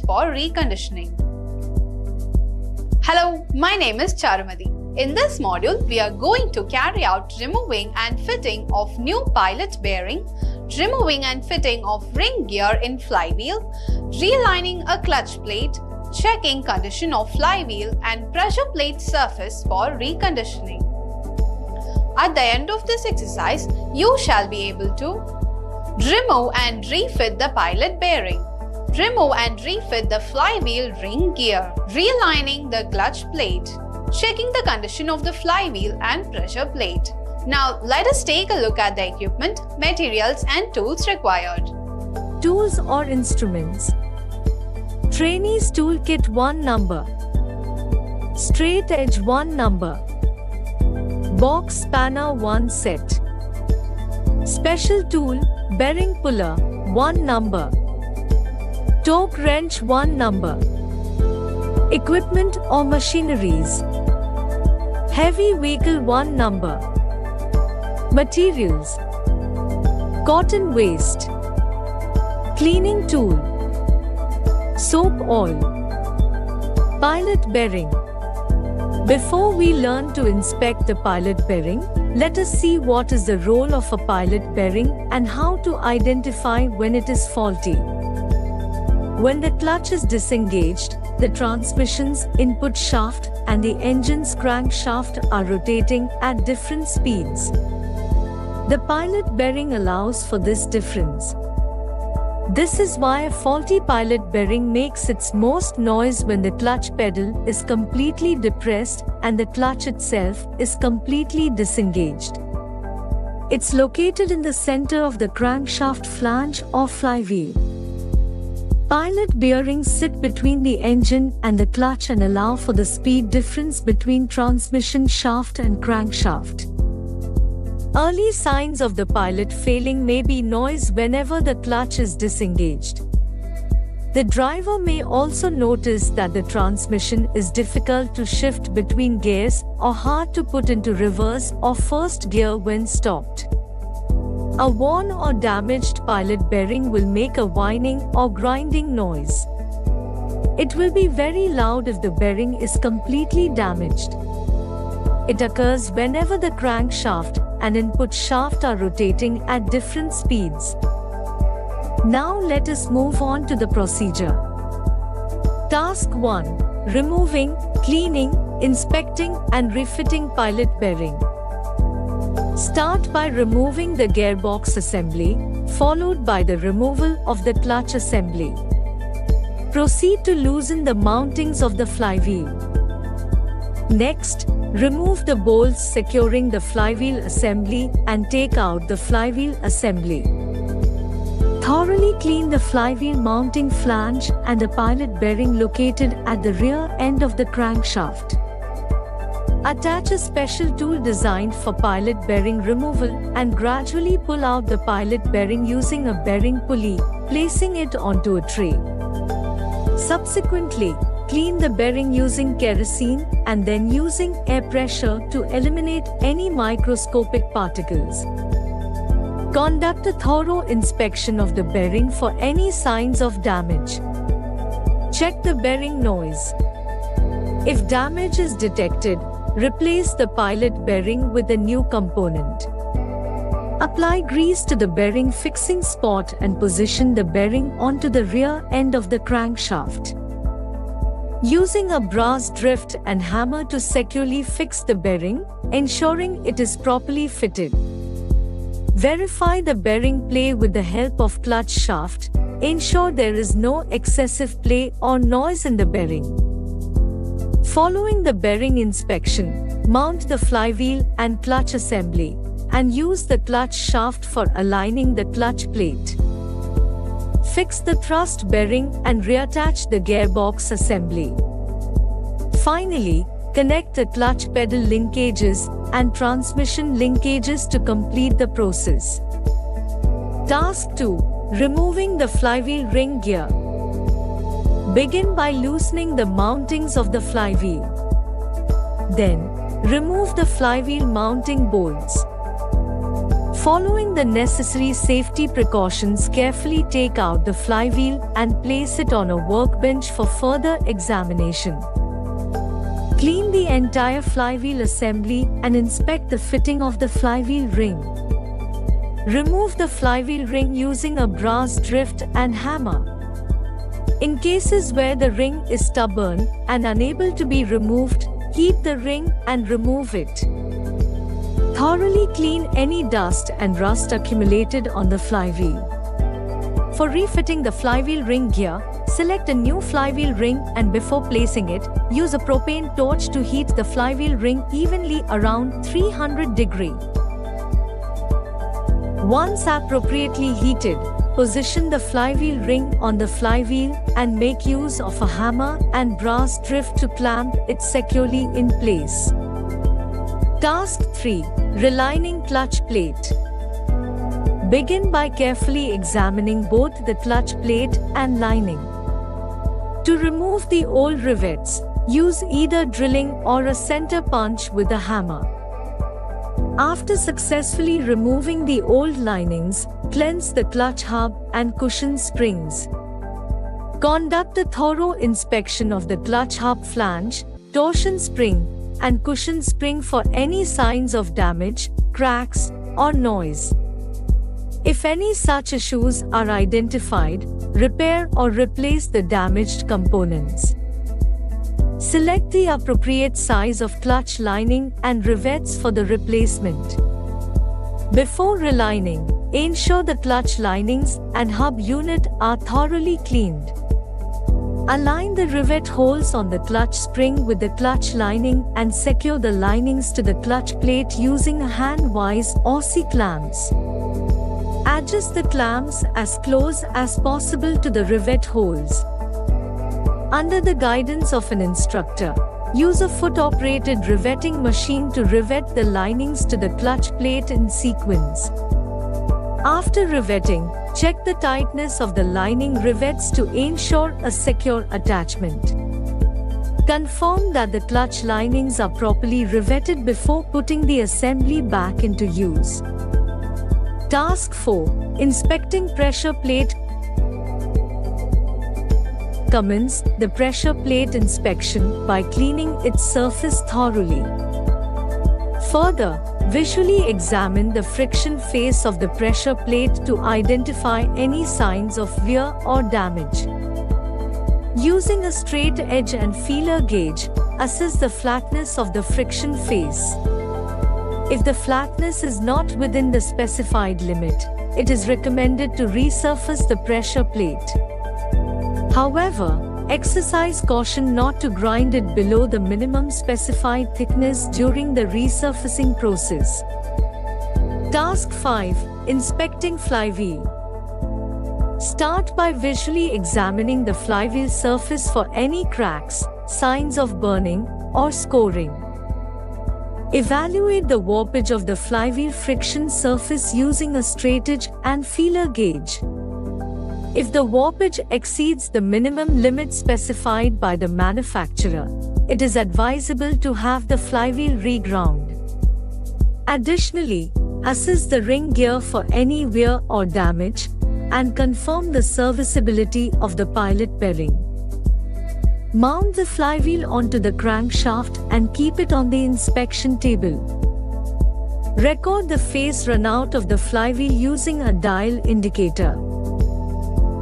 for reconditioning. Hello, my name is Charumadi. In this module, we are going to carry out removing and fitting of new pilot bearing, removing and fitting of ring gear in flywheel, realigning a clutch plate, checking condition of flywheel and pressure plate surface for reconditioning. At the end of this exercise, you shall be able to remove and refit the pilot bearing, remove and refit the flywheel ring gear, realigning the clutch plate, checking the condition of the flywheel and pressure plate. Now let us take a look at the equipment, materials and tools required. Tools or instruments. Trainees toolkit 1 number. Straight edge 1 number. Box spanner 1 set. Special tool, bearing puller 1 number. Torque wrench 1 number. Equipment or machineries. Heavy vehicle 1 number. Materials. Cotton waste. Cleaning tool. Soap oil. Pilot bearing. Before we learn to inspect the pilot bearing, let us see what is the role of a pilot bearing and how to identify when it is faulty. When the clutch is disengaged, the transmission's input shaft and the engine's crankshaft are rotating at different speeds. The pilot bearing allows for this difference. This is why a faulty pilot bearing makes its most noise when the clutch pedal is completely depressed and the clutch itself is completely disengaged. It's located in the center of the crankshaft flange or flywheel. Pilot bearings sit between the engine and the clutch and allow for the speed difference between transmission shaft and crankshaft. Early signs of the pilot failing may be noise whenever the clutch is disengaged. The driver may also notice that the transmission is difficult to shift between gears or hard to put into reverse or first gear when stopped. A worn or damaged pilot bearing will make a whining or grinding noise. It will be very loud if the bearing is completely damaged. It occurs whenever the crankshaft and input shaft are rotating at different speeds. Now let us move on to the procedure. Task 1. Removing, cleaning, inspecting and refitting pilot bearing. Start by removing the gearbox assembly, followed by the removal of the clutch assembly. Proceed to loosen the mountings of the flywheel. Next, remove the bolts securing the flywheel assembly and take out the flywheel assembly. Thoroughly clean the flywheel mounting flange and the pilot bearing located at the rear end of the crankshaft. Attach a special tool designed for pilot bearing removal and gradually pull out the pilot bearing using a bearing pulley, placing it onto a tray. Subsequently, clean the bearing using kerosene and then using air pressure to eliminate any microscopic particles. Conduct a thorough inspection of the bearing for any signs of damage. Check the bearing noise. If damage is detected, replace the pilot bearing with a new component. Apply grease to the bearing fixing spot and position the bearing onto the rear end of the crankshaft. Using a brass drift and hammer to securely fix the bearing, ensuring it is properly fitted. Verify the bearing play with the help of clutch shaft. Ensure there is no excessive play or noise in the bearing. Following the bearing inspection, mount the flywheel and clutch assembly, and use the clutch shaft for aligning the clutch plate. Fix the thrust bearing and reattach the gearbox assembly. Finally, connect the clutch pedal linkages and transmission linkages to complete the process. Task 2. Removing the flywheel ring gear. Begin by loosening the mountings of the flywheel. Then, remove the flywheel mounting bolts. Following the necessary safety precautions, carefully take out the flywheel and place it on a workbench for further examination. Clean the entire flywheel assembly and inspect the fitting of the flywheel ring. Remove the flywheel ring using a brass drift and hammer. In cases where the ring is stubborn and unable to be removed, heat the ring and remove it. Thoroughly clean any dust and rust accumulated on the flywheel. For refitting the flywheel ring gear, select a new flywheel ring and before placing it, use a propane torch to heat the flywheel ring evenly around 300 degrees. Once appropriately heated, position the flywheel ring on the flywheel and make use of a hammer and brass drift to clamp it securely in place. Task 3. Relining clutch plate. Begin by carefully examining both the clutch plate and lining. To remove the old rivets, use either drilling or a center punch with a hammer. After successfully removing the old linings, cleanse the clutch hub and cushion springs. Conduct a thorough inspection of the clutch hub flange, torsion spring, and cushion spring for any signs of damage, cracks, or noise. If any such issues are identified, repair or replace the damaged components. Select the appropriate size of clutch lining and rivets for the replacement. Before relining, ensure the clutch linings and hub unit are thoroughly cleaned. Align the rivet holes on the clutch spring with the clutch lining and secure the linings to the clutch plate using hand-wise or C-clamps. Adjust the clamps as close as possible to the rivet holes. Under the guidance of an instructor, use a foot-operated riveting machine to rivet the linings to the clutch plate in sequence. After riveting, check the tightness of the lining rivets to ensure a secure attachment. Confirm that the clutch linings are properly riveted before putting the assembly back into use. Task 4. Inspecting pressure plate. Commence the pressure plate inspection by cleaning its surface thoroughly. Further, visually examine the friction face of the pressure plate to identify any signs of wear or damage. Using a straight edge and feeler gauge, assess the flatness of the friction face. If the flatness is not within the specified limit, it is recommended to resurface the pressure plate. However, exercise caution not to grind it below the minimum specified thickness during the resurfacing process. Task 5. Inspecting flywheel. Start by visually examining the flywheel surface for any cracks, signs of burning, or scoring. Evaluate the warpage of the flywheel friction surface using a straightedge and feeler gauge. If the warpage exceeds the minimum limit specified by the manufacturer, it is advisable to have the flywheel reground. Additionally, assess the ring gear for any wear or damage, and confirm the serviceability of the pilot bearing. Mount the flywheel onto the crankshaft and keep it on the inspection table. Record the phase runout of the flywheel using a dial indicator.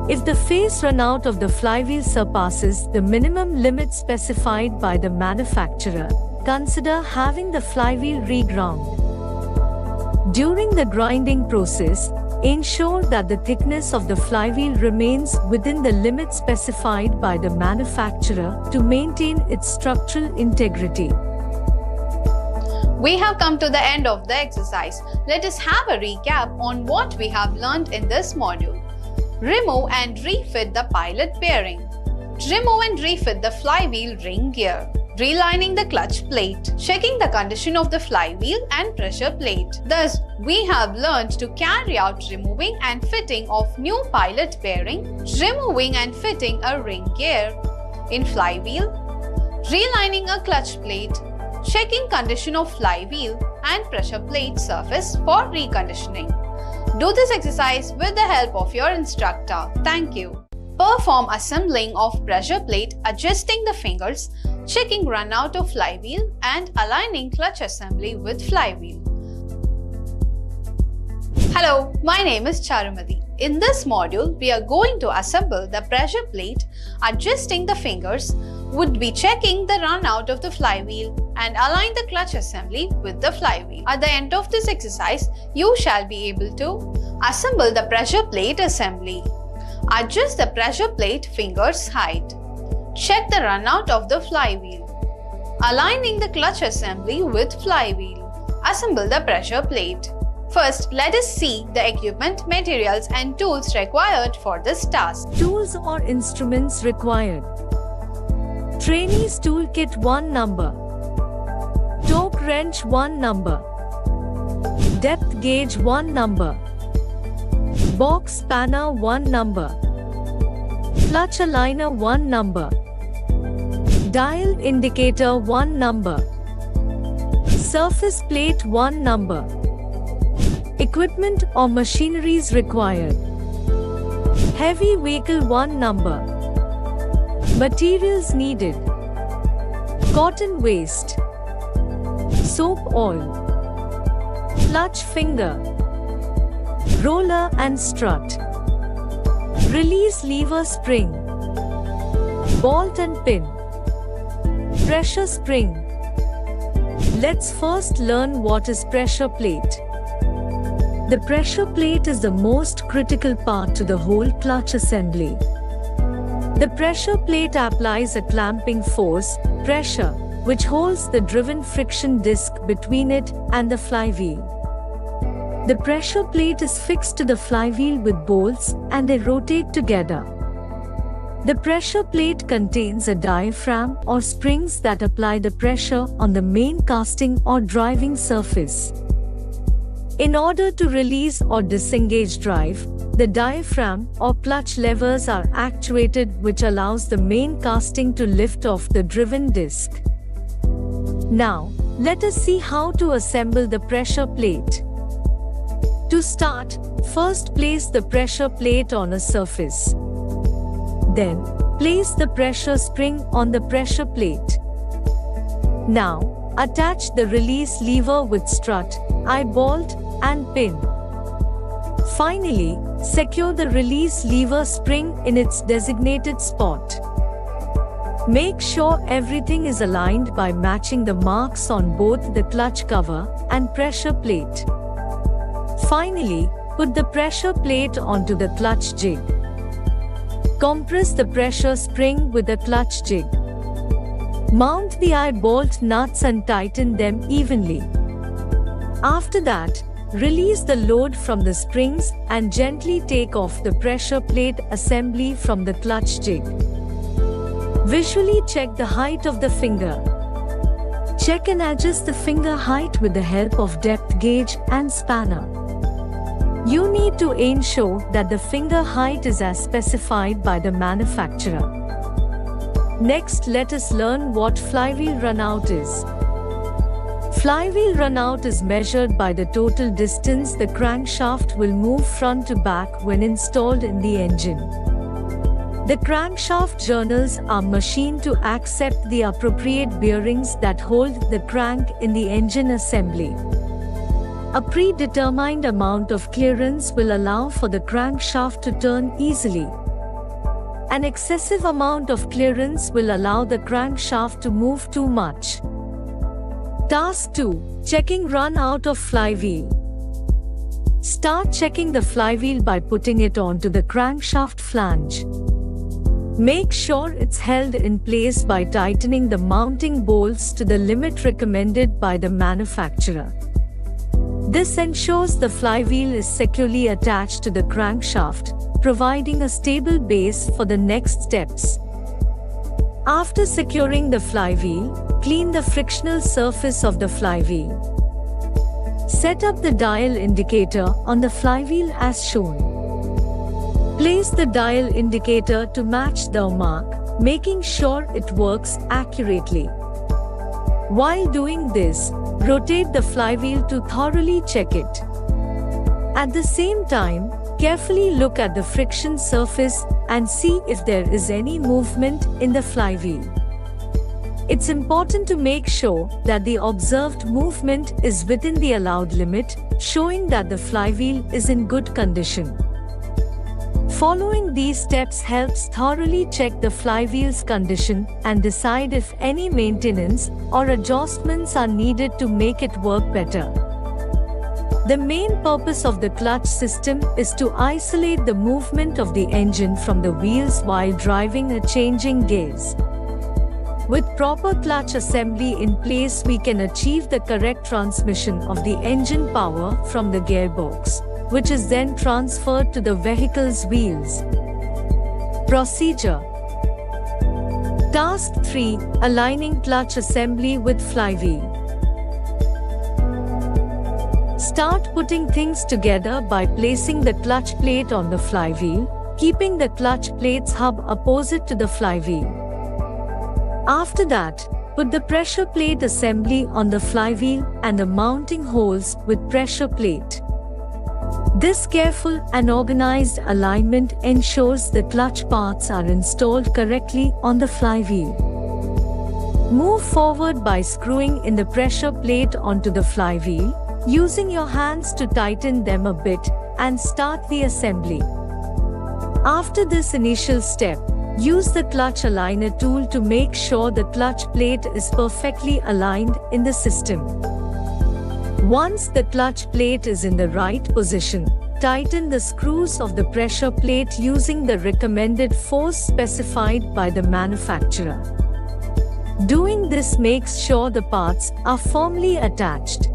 If the phase runout of the flywheel surpasses the minimum limit specified by the manufacturer, consider having the flywheel reground. During the grinding process, ensure that the thickness of the flywheel remains within the limit specified by the manufacturer to maintain its structural integrity. We have come to the end of the exercise. Let us have a recap on what we have learned in this module. Remove and refit the pilot bearing. Remove and refit the flywheel ring gear. Relining the clutch plate. Checking the condition of the flywheel and pressure plate. Thus, we have learned to carry out removing and fitting of new pilot bearing, removing and fitting a ring gear in flywheel, relining a clutch plate, checking condition of flywheel and pressure plate surface for reconditioning. Do this exercise with the help of your instructor. Thank you. Perform assembling of pressure plate, adjusting the fingers, checking run out of flywheel and aligning clutch assembly with flywheel. Hello, my name is Charumati. In this module, we are going to assemble the pressure plate, adjusting the fingers, would be checking the run out of the flywheel and align the clutch assembly with the flywheel. At the end of this exercise, you shall be able to assemble the pressure plate assembly, adjust the pressure plate fingers height, check the run out of the flywheel, aligning the clutch assembly with flywheel, assemble the pressure plate. First, let us see the equipment, materials and tools required for this task. Tools or instruments required. Trainees toolkit 1 number. Torque wrench 1 number. Depth gauge 1 number. Box spanner 1 number. Clutch aligner 1 number. Dial indicator 1 number. Surface plate 1 number. Equipment or machineries required. Heavy vehicle 1 number. Materials needed. Cotton waste. Soap oil. Clutch finger. Roller and strut. Release lever spring. Bolt and pin. Pressure spring. Let's first learn what is pressure plate. The pressure plate is the most critical part to the whole clutch assembly. The pressure plate applies a clamping force, pressure, which holds the driven friction disc between it and the flywheel. The pressure plate is fixed to the flywheel with bolts and they rotate together. The pressure plate contains a diaphragm or springs that apply the pressure on the main casting or driving surface. In order to release or disengage drive, the diaphragm or clutch levers are actuated, which allows the main casting to lift off the driven disc. Now, let us see how to assemble the pressure plate. To start, first place the pressure plate on a surface. Then, place the pressure spring on the pressure plate. Now, attach the release lever with strut, eye bolt, and pin. Finally, secure the release lever spring in its designated spot. Make sure everything is aligned by matching the marks on both the clutch cover and pressure plate. Finally, put the pressure plate onto the clutch jig. Compress the pressure spring with the clutch jig. Mount the eye bolt nuts and tighten them evenly. After that, release the load from the springs and gently take off the pressure plate assembly from the clutch jig. Visually check the height of the finger. Check and adjust the finger height with the help of depth gauge and spanner. You need to ensure that the finger height is as specified by the manufacturer. Next, let us learn what flywheel runout is. Flywheel runout is measured by the total distance the crankshaft will move front to back when installed in the engine. The crankshaft journals are machined to accept the appropriate bearings that hold the crank in the engine assembly. A predetermined amount of clearance will allow for the crankshaft to turn easily. An excessive amount of clearance will allow the crankshaft to move too much. Task 2. Checking run out of flywheel. Start checking the flywheel by putting it onto the crankshaft flange. Make sure it's held in place by tightening the mounting bolts to the limit recommended by the manufacturer. This ensures the flywheel is securely attached to the crankshaft, providing a stable base for the next steps. After securing the flywheel, clean the frictional surface of the flywheel. Set up the dial indicator on the flywheel as shown. Place the dial indicator to match the mark, making sure it works accurately. While doing this, rotate the flywheel to thoroughly check it. At the same time, carefully look at the friction surface and see if there is any movement in the flywheel. It's important to make sure that the observed movement is within the allowed limit, showing that the flywheel is in good condition. Following these steps helps thoroughly check the flywheel's condition and decide if any maintenance or adjustments are needed to make it work better. The main purpose of the clutch system is to isolate the movement of the engine from the wheels while driving a changing gears. With proper clutch assembly in place, we can achieve the correct transmission of the engine power from the gearbox, which is then transferred to the vehicle's wheels. Procedure. Task 3. Aligning clutch assembly with flywheel. Start putting things together by placing the clutch plate on the flywheel, keeping the clutch plate's hub opposite to the flywheel. After that, put the pressure plate assembly on the flywheel and the mounting holes with pressure plate. This careful and organized alignment ensures the clutch parts are installed correctly on the flywheel. Move forward by screwing in the pressure plate onto the flywheel, using your hands to tighten them a bit and start the assembly. After this initial step, use the clutch aligner tool to make sure the clutch plate is perfectly aligned in the system. Once the clutch plate is in the right position, tighten the screws of the pressure plate using the recommended force specified by the manufacturer. Doing this makes sure the parts are firmly attached.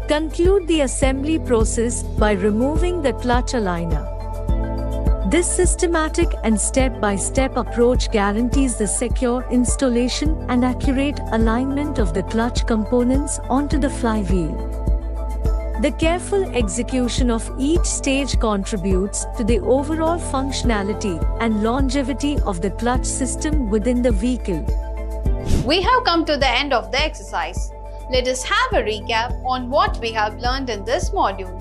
Conclude the assembly process by removing the clutch aligner. This systematic and step-by-step approach guarantees the secure installation and accurate alignment of the clutch components onto the flywheel. The careful execution of each stage contributes to the overall functionality and longevity of the clutch system within the vehicle. We have come to the end of the exercise. Let us have a recap on what we have learned in this module.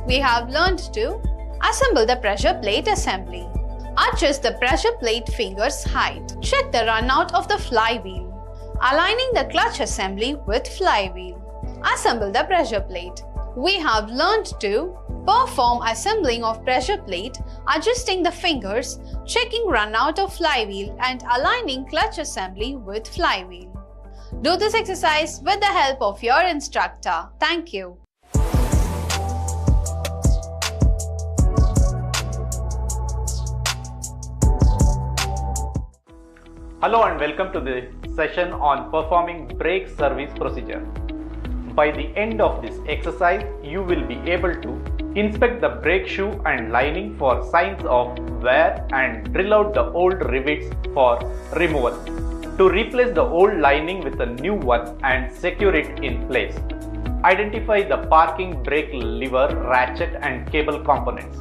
We have learned to assemble the pressure plate assembly, adjust the pressure plate finger's height, check the runout of the flywheel, aligning the clutch assembly with flywheel, assemble the pressure plate. We have learned to perform assembling of pressure plate, adjusting the fingers, checking runout of flywheel and aligning clutch assembly with flywheel. Do this exercise with the help of your instructor. Thank you. Hello and welcome to the session on performing brake service procedure. By the end of this exercise, you will be able to inspect the brake shoe and lining for signs of wear and drill out the old rivets for removal. To replace the old lining with a new one and secure it in place. Identify the parking brake lever, ratchet and cable components.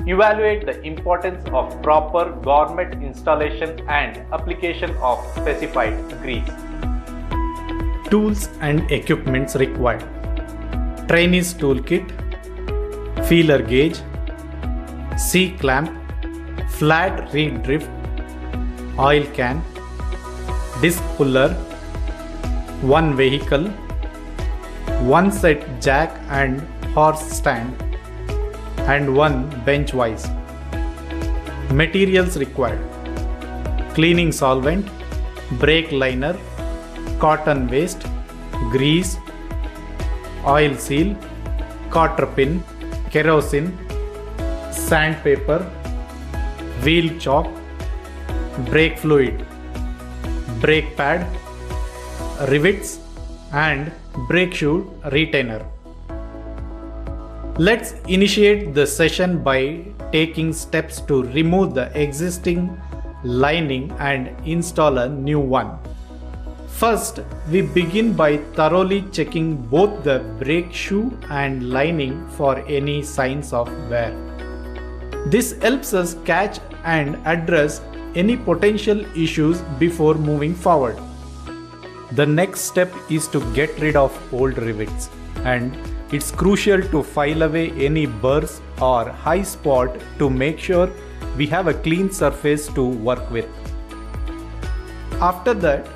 Evaluate the importance of proper garment installation and application of specified grease. Tools and equipments required: trainee's toolkit, feeler gauge, C-clamp, flat reed drift, oil can, disc puller, one vehicle, one set jack and horse stand, and one bench vise. Materials required: cleaning solvent, brake liner, cotton waste, grease, oil seal, cotter pin, kerosene, sandpaper, wheel chalk, brake fluid, brake pad, rivets and brake shoe retainer. Let's initiate the session by taking steps to remove the existing lining and install a new one. First, we begin by thoroughly checking both the brake shoe and lining for any signs of wear. This helps us catch and address any potential issues before moving forward. The next step is to get rid of old rivets and It's crucial to file away any burrs or high spot to make sure we have a clean surface to work with. After that,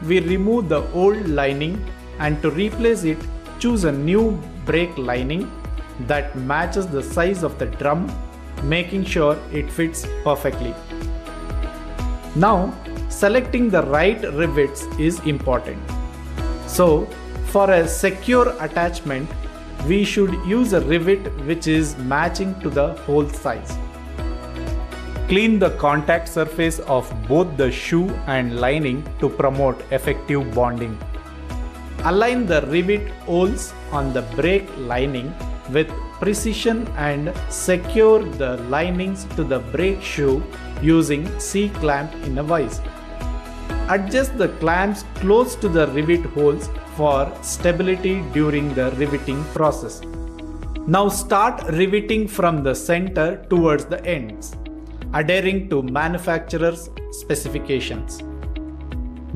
we remove the old lining, and to replace it, choose a new brake lining that matches the size of the drum, making sure it fits perfectly. Now, selecting the right rivets is important. So, for a secure attachment, we should use a rivet which is matching to the hole size. Clean the contact surface of both the shoe and lining to promote effective bonding. Align the rivet holes on the brake lining with precision and secure the linings to the brake shoe using C-clamp in a vise. Adjust the clamps close to the rivet holes for stability during the riveting process. Now start riveting from the center towards the ends, adhering to manufacturer's specifications.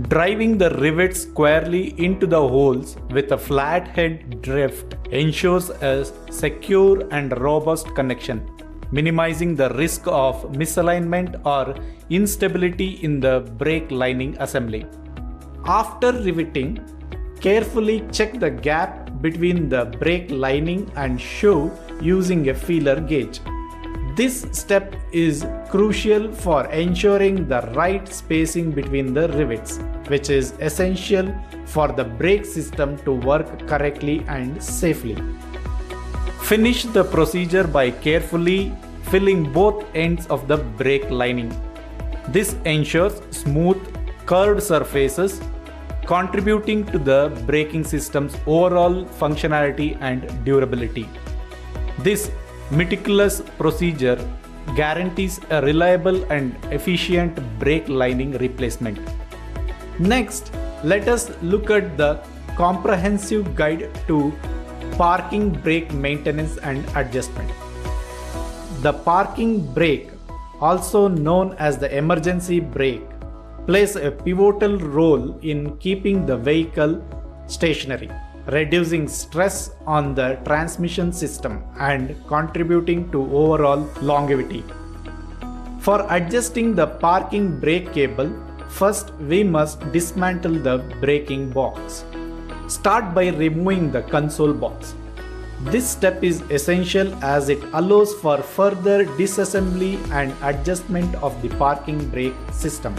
Driving the rivets squarely into the holes with a flat head drift ensures a secure and robust connection, minimizing the risk of misalignment or instability in the brake lining assembly. After riveting, carefully check the gap between the brake lining and shoe using a feeler gauge. This step is crucial for ensuring the right spacing between the rivets, which is essential for the brake system to work correctly and safely. Finish the procedure by carefully filling both ends of the brake lining. This ensures smooth, curved surfaces, contributing to the braking system's overall functionality and durability. This meticulous procedure guarantees a reliable and efficient brake lining replacement. Next, let us look at the comprehensive guide to parking brake maintenance and adjustment. The parking brake, also known as the emergency brake, plays a pivotal role in keeping the vehicle stationary, reducing stress on the transmission system and contributing to overall longevity. For adjusting the parking brake cable, first we must dismantle the braking box. Start by removing the console box. This step is essential as it allows for further disassembly and adjustment of the parking brake system.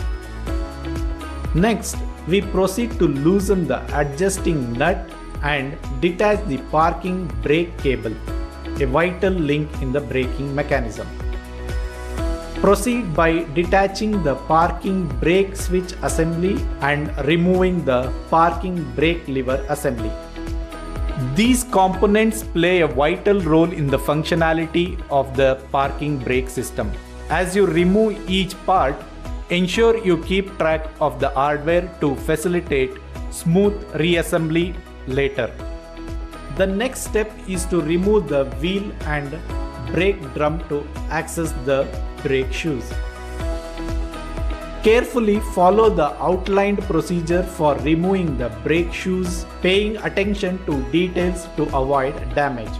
Next, we proceed to loosen the adjusting nut and detach the parking brake cable, a vital link in the braking mechanism. Proceed by detaching the parking brake switch assembly and removing the parking brake lever assembly. These components play a vital role in the functionality of the parking brake system. As you remove each part, ensure you keep track of the hardware to facilitate smooth reassembly later. The next step is to remove the wheel and brake drum to access the brake shoes. Carefully follow the outlined procedure for removing the brake shoes, paying attention to details to avoid damage.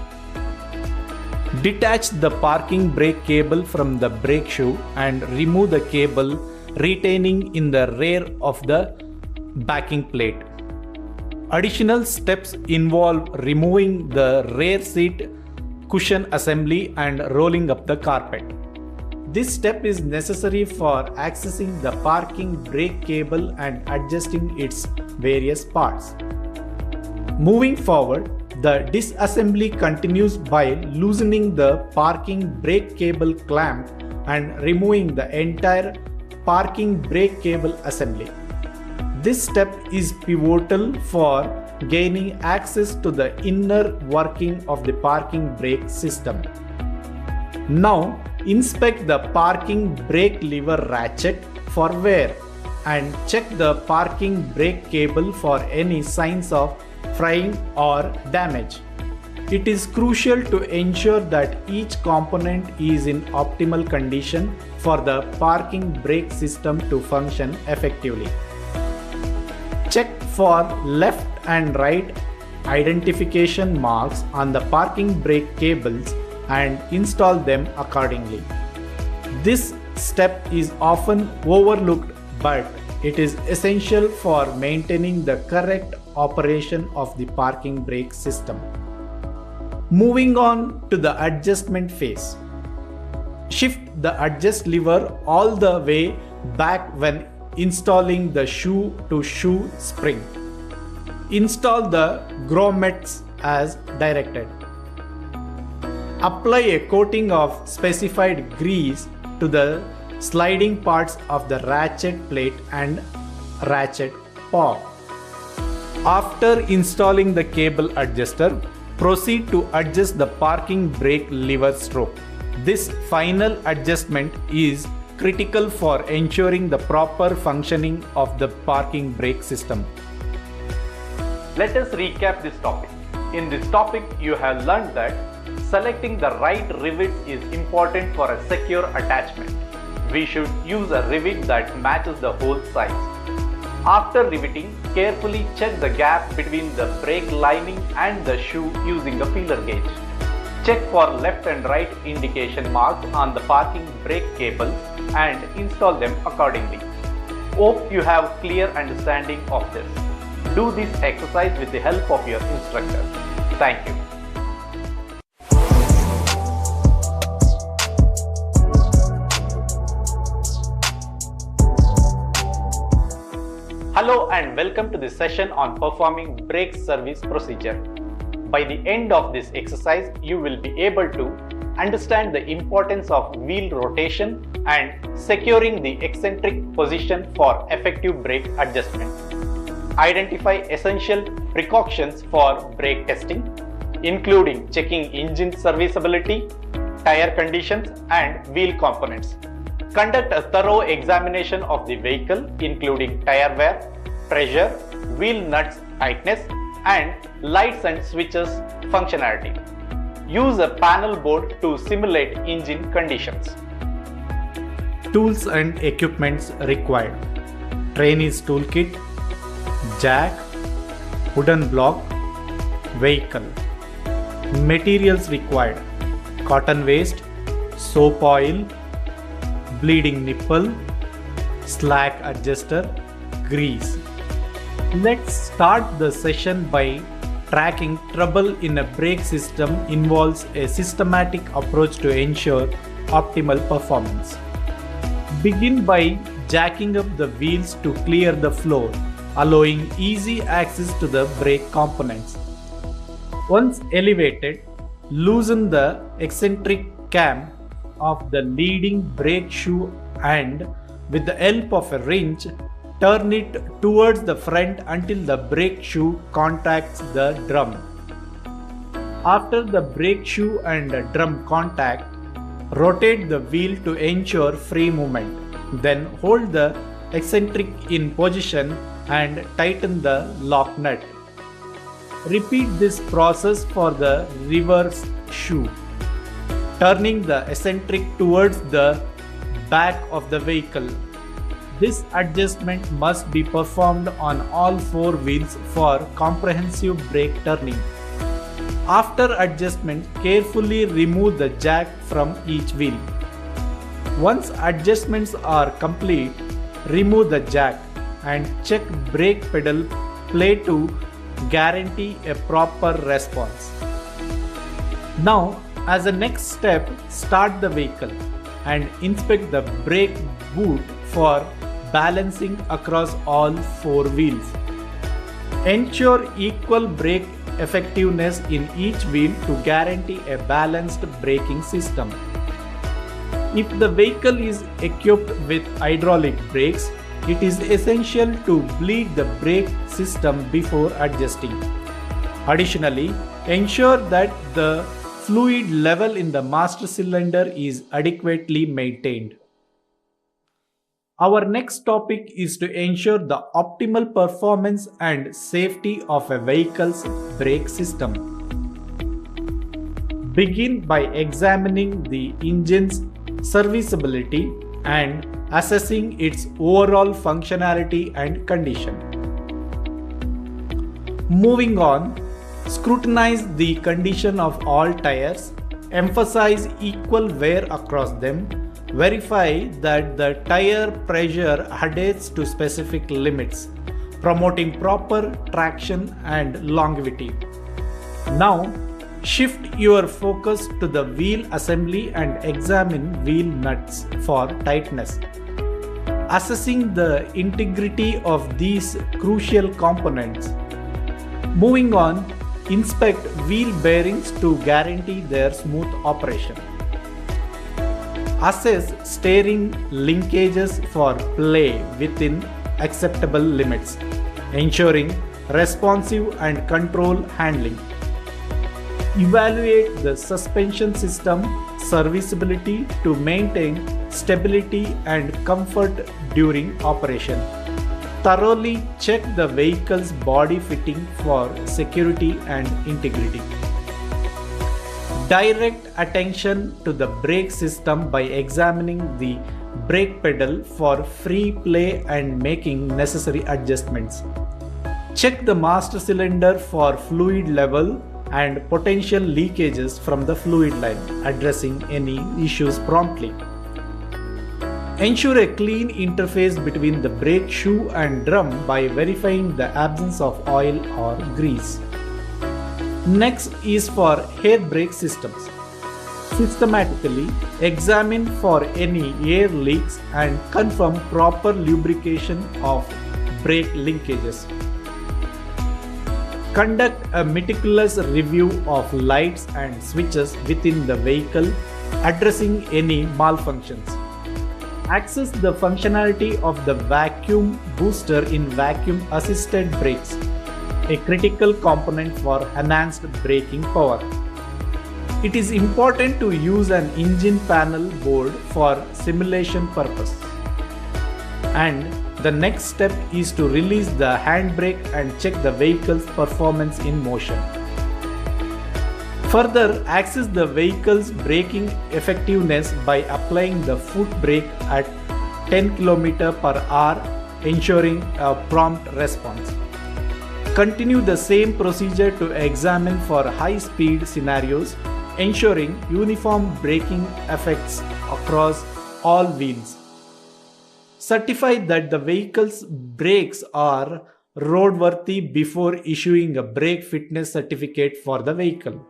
Detach the parking brake cable from the brake shoe and remove the cable retaining in the rear of the backing plate. Additional steps involve removing the rear seat cushion assembly and rolling up the carpet. This step is necessary for accessing the parking brake cable and adjusting its various parts. Moving forward, the disassembly continues by loosening the parking brake cable clamp and removing the entire parking brake cable assembly. This step is pivotal for gaining access to the inner working of the parking brake system. Now, inspect the parking brake lever ratchet for wear and check the parking brake cable for any signs of frying or damage. It is crucial to ensure that each component is in optimal condition for the parking brake system to function effectively. Check for left and right identification marks on the parking brake cables and install them accordingly. This step is often overlooked, but it is essential for maintaining the correct operation of the parking brake system. Moving on to the adjustment phase. Shift the adjust lever all the way back when installing the shoe-to-shoe spring. Install the grommets as directed. Apply a coating of specified grease to the sliding parts of the ratchet plate and ratchet paw. After installing the cable adjuster, proceed to adjust the parking brake lever stroke. This final adjustment is critical for ensuring the proper functioning of the parking brake system. Let us recap this topic. In this topic, you have learned that selecting the right rivet is important for a secure attachment. We should use a rivet that matches the hole size. After riveting, carefully check the gap between the brake lining and the shoe using a feeler gauge. Check for left and right indication marks on the parking brake cables and install them accordingly. Hope you have clear understanding of this. Do this exercise with the help of your instructor. Thank you. Hello and welcome to this session on performing brake service procedure. By the end of this exercise, you will be able to understand the importance of wheel rotation and securing the eccentric position for effective brake adjustment. Identify essential precautions for brake testing, including checking engine serviceability, tire conditions, and wheel components. Conduct a thorough examination of the vehicle, including tire wear, pressure, wheel nuts tightness, and lights and switches functionality. Use a panel board to simulate engine conditions. Tools and equipments required. Trainee's toolkit, jack, wooden block, vehicle. Materials required: cotton waste, soap oil, bleeding nipple, slack adjuster, grease. Let's start the session by tracking trouble in a brake system involves a systematic approach to ensure optimal performance. Begin by jacking up the wheels to clear the floor, allowing easy access to the brake components. Once elevated, loosen the eccentric cam of the leading brake shoe and, with the help of a wrench, turn it towards the front until the brake shoe contacts the drum. After the brake shoe and drum contact, rotate the wheel to ensure free movement. Then hold the eccentric in position and tighten the lock nut. Repeat this process for the reverse shoe, turning the eccentric towards the back of the vehicle. This adjustment must be performed on all four wheels for comprehensive brake turning. After adjustment, carefully remove the jack from each wheel. Once adjustments are complete, remove the jack and check brake pedal play to guarantee a proper response. Now, as a next step, start the vehicle and inspect the brake boot for balancing across all four wheels. Ensure equal brake effectiveness in each wheel to guarantee a balanced braking system. If the vehicle is equipped with hydraulic brakes, it is essential to bleed the brake system before adjusting. Additionally, ensure that the fluid level in the master cylinder is adequately maintained. Our next topic is to ensure the optimal performance and safety of a vehicle's brake system. Begin by examining the engine's serviceability and assessing its overall functionality and condition. Moving on, Scrutinize the condition of all tires, emphasize equal wear across them, verify that the tire pressure adheres to specific limits, promoting proper traction and longevity. Now, shift your focus to the wheel assembly and examine wheel nuts for tightness. Assessing the integrity of these crucial components. Moving on, inspect wheel bearings to guarantee their smooth operation. Assess steering linkages for play within acceptable limits, ensuring responsive and control handling. Evaluate the suspension system serviceability to maintain stability and comfort during operation. Thoroughly check the vehicle's body fitting for security and integrity. Direct attention to the brake system by examining the brake pedal for free play and making necessary adjustments. Check the master cylinder for fluid level and potential leakages from the fluid line, addressing any issues promptly. Ensure a clean interface between the brake shoe and drum by verifying the absence of oil or grease. Next is for air brake systems. Systematically examine for any air leaks and confirm proper lubrication of brake linkages. Conduct a meticulous review of lights and switches within the vehicle, addressing any malfunctions. Access the functionality of the vacuum booster in vacuum assisted brakes, a critical component for enhanced braking power. It is important to use an engine panel board for simulation purpose. And the next step is to release the handbrake and check the vehicle's performance in motion. Further, assess the vehicle's braking effectiveness by applying the foot brake at 10 km/h, ensuring a prompt response. Continue the same procedure to examine for high-speed scenarios, ensuring uniform braking effects across all wheels. Certify that the vehicle's brakes are roadworthy before issuing a brake fitness certificate for the vehicle.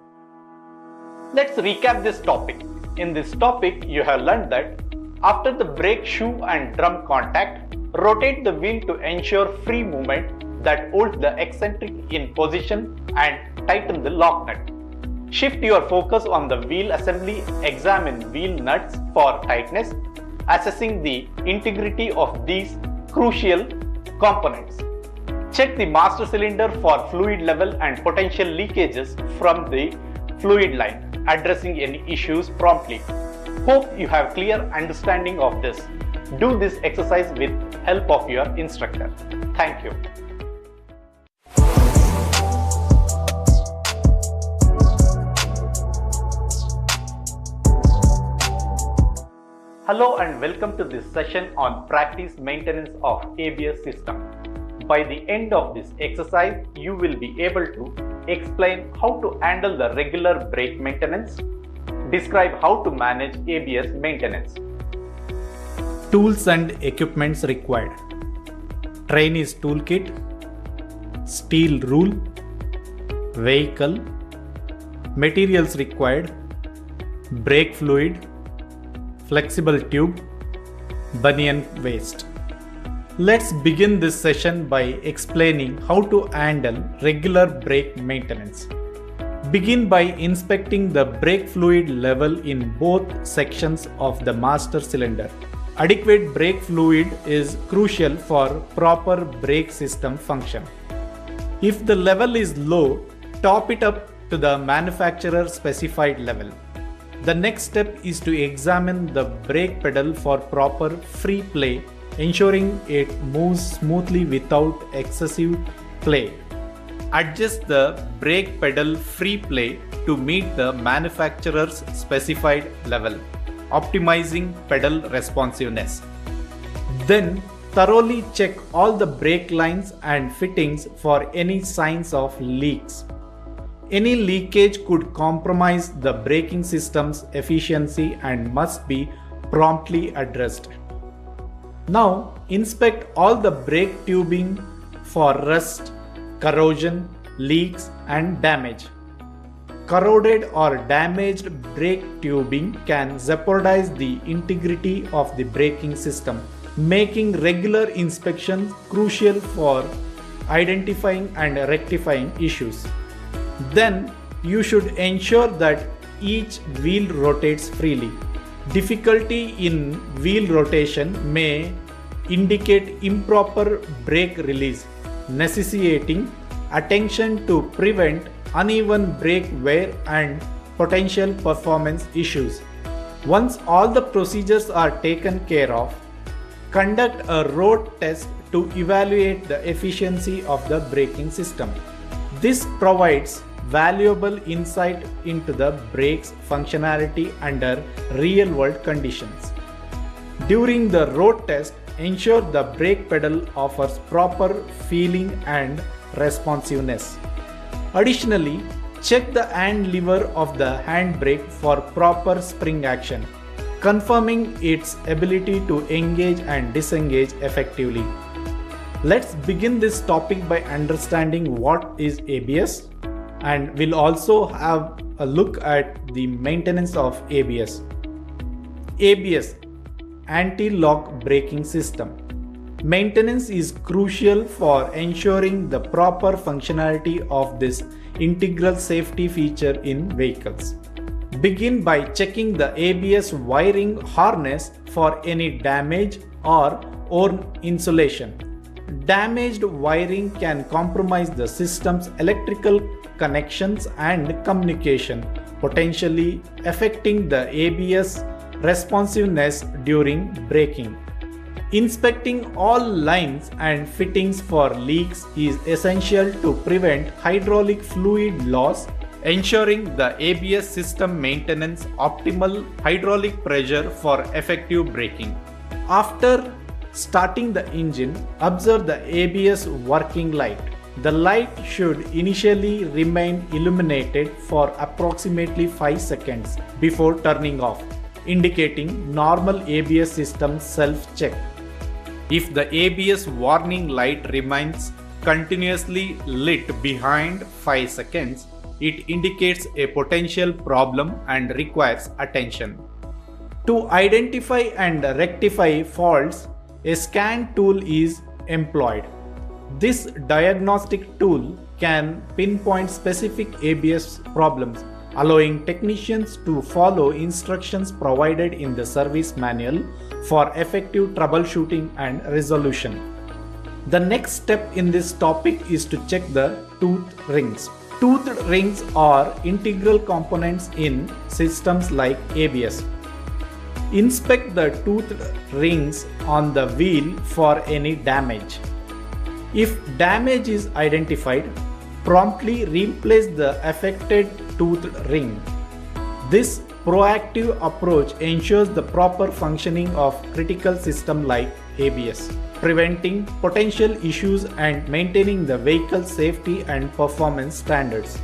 Let's recap this topic. In this topic, you have learned that after the brake shoe and drum contact, rotate the wheel to ensure free movement that holds the eccentric in position and tighten the lock nut. Shift your focus on the wheel assembly, examine wheel nuts for tightness, assessing the integrity of these crucial components. Check the master cylinder for fluid level and potential leakages from the fluid line, addressing any issues promptly. Hope you have clear understanding of this. Do this exercise with help of your instructor. Thank you. Hello and welcome to this session on practice maintenance of ABS system. By the end of this exercise, you will be able to explain how to handle the regular brake maintenance, describe how to manage ABS maintenance. Tools and equipments required. Trainee's toolkit, steel rule, vehicle, materials required, brake fluid, flexible tube, bunion waste. Let's begin this session by explaining how to handle regular brake maintenance. Begin by inspecting the brake fluid level in both sections of the master cylinder. Adequate brake fluid is crucial for proper brake system function. If the level is low, top it up to the manufacturer specified level. The next step is to examine the brake pedal for proper free play, ensuring it moves smoothly without excessive play. Adjust the brake pedal free play to meet the manufacturer's specified level, optimizing pedal responsiveness. Then thoroughly check all the brake lines and fittings for any signs of leaks. Any leakage could compromise the braking system's efficiency and must be promptly addressed. Now, inspect all the brake tubing for rust, corrosion, leaks and damage. Corroded or damaged brake tubing can jeopardize the integrity of the braking system, making regular inspections crucial for identifying and rectifying issues. Then, you should ensure that each wheel rotates freely. Difficulty in wheel rotation may indicate improper brake release, necessitating attention to prevent uneven brake wear and potential performance issues. Once all the procedures are taken care of, conduct a road test to evaluate the efficiency of the braking system. This provides valuable insight into the brake's functionality under real-world conditions. During the road test, ensure the brake pedal offers proper feeling and responsiveness. Additionally, check the hand lever of the handbrake for proper spring action, confirming its ability to engage and disengage effectively. Let's begin this topic by understanding what is ABS, and we'll also have a look at the maintenance of ABS. ABS, Anti-Lock Braking System. Maintenance is crucial for ensuring the proper functionality of this integral safety feature in vehicles. Begin by checking the ABS wiring harness for any damage or worn insulation. Damaged wiring can compromise the system's electrical connections and communication, potentially affecting the ABS responsiveness during braking. Inspecting all lines and fittings for leaks is essential to prevent hydraulic fluid loss, ensuring the ABS system maintains optimal hydraulic pressure for effective braking. After starting the engine, observe the ABS working light. The light should initially remain illuminated for approximately 5 seconds before turning off, indicating normal ABS system self-check. If the ABS warning light remains continuously lit behind 5 seconds, it indicates a potential problem and requires attention. To identify and rectify faults, a scan tool is employed. This diagnostic tool can pinpoint specific ABS problems, allowing technicians to follow instructions provided in the service manual for effective troubleshooting and resolution. The next step in this topic is to check the tooth rings. Tooth rings are integral components in systems like ABS. Inspect the tooth rings on the wheel for any damage. If damage is identified, promptly replace the affected tooth ring. This proactive approach ensures the proper functioning of critical systems like ABS, preventing potential issues and maintaining the vehicle's safety and performance standards.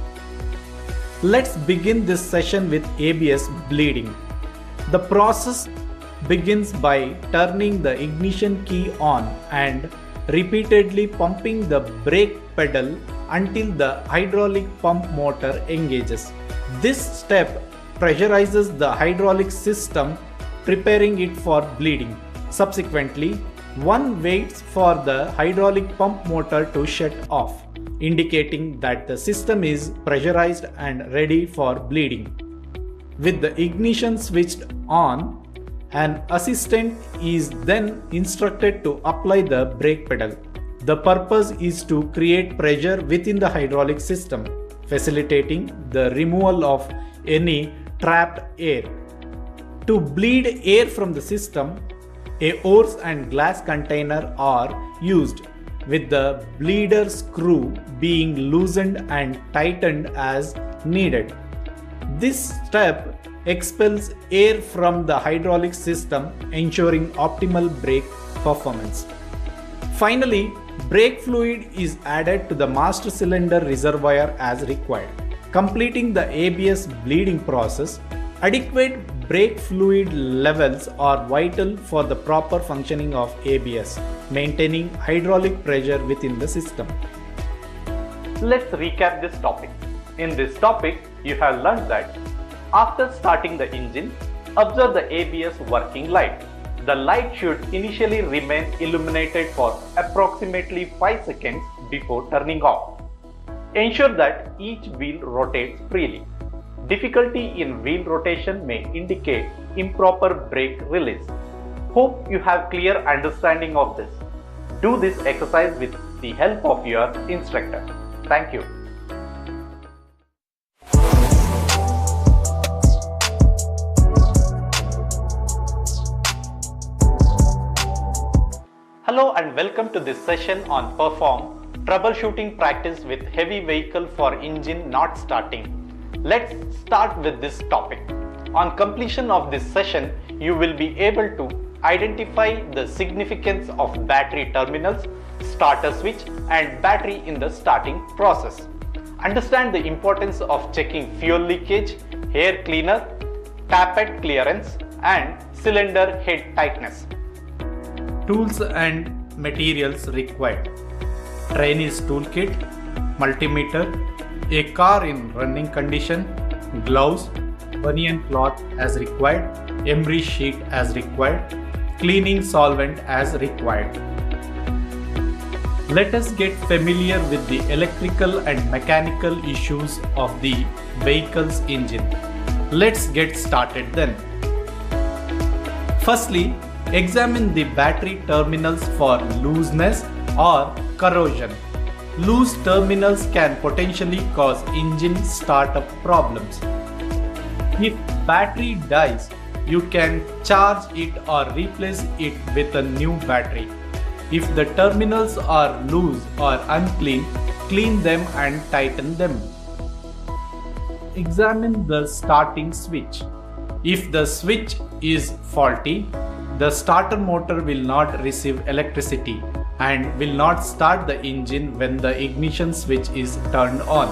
Let's begin this session with ABS bleeding. The process begins by turning the ignition key on and repeatedly pumping the brake pedal until the hydraulic pump motor engages. This step pressurizes the hydraulic system, preparing it for bleeding. Subsequently, one waits for the hydraulic pump motor to shut off, indicating that the system is pressurized and ready for bleeding. With the ignition switched on, an assistant is then instructed to apply the brake pedal. The purpose is to create pressure within the hydraulic system, facilitating the removal of any trapped air. To bleed air from the system, a hose and glass container are used, with the bleeder screw being loosened and tightened as needed. This step expels air from the hydraulic system, ensuring optimal brake performance. Finally, brake fluid is added to the master cylinder reservoir as required. completing the ABS bleeding process. Adequate brake fluid levels are vital for the proper functioning of ABS, maintaining hydraulic pressure within the system. Let's recap this topic. In this topic, you have learned that after starting the engine, observe the ABS working light. The light should initially remain illuminated for approximately 5 seconds before turning off. Ensure that each wheel rotates freely. Difficulty in wheel rotation may indicate improper brake release. Hope you have clear understanding of this. Do this exercise with the help of your instructor. Thank you. Hello and welcome to this session on Perform Troubleshooting Practice with Heavy Vehicle for Engine Not Starting. Let's start with this topic. On completion of this session, you will be able to identify the significance of battery terminals, starter switch and battery in the starting process. Understand the importance of checking fuel leakage, air cleaner, tappet clearance and cylinder head tightness. Tools and materials required: trainee's toolkit, multimeter, a car in running condition, gloves, bunion cloth as required, emery sheet as required, cleaning solvent as required. Let us get familiar with the electrical and mechanical issues of the vehicle's engine. Let's get started then. Firstly, examine the battery terminals for looseness or corrosion. Loose terminals can potentially cause engine startup problems. If battery dies, you can charge it or replace it with a new battery. If the terminals are loose or unclean, clean them and tighten them. Examine the starting switch. If the switch is faulty, the starter motor will not receive electricity and will not start the engine when the ignition switch is turned on.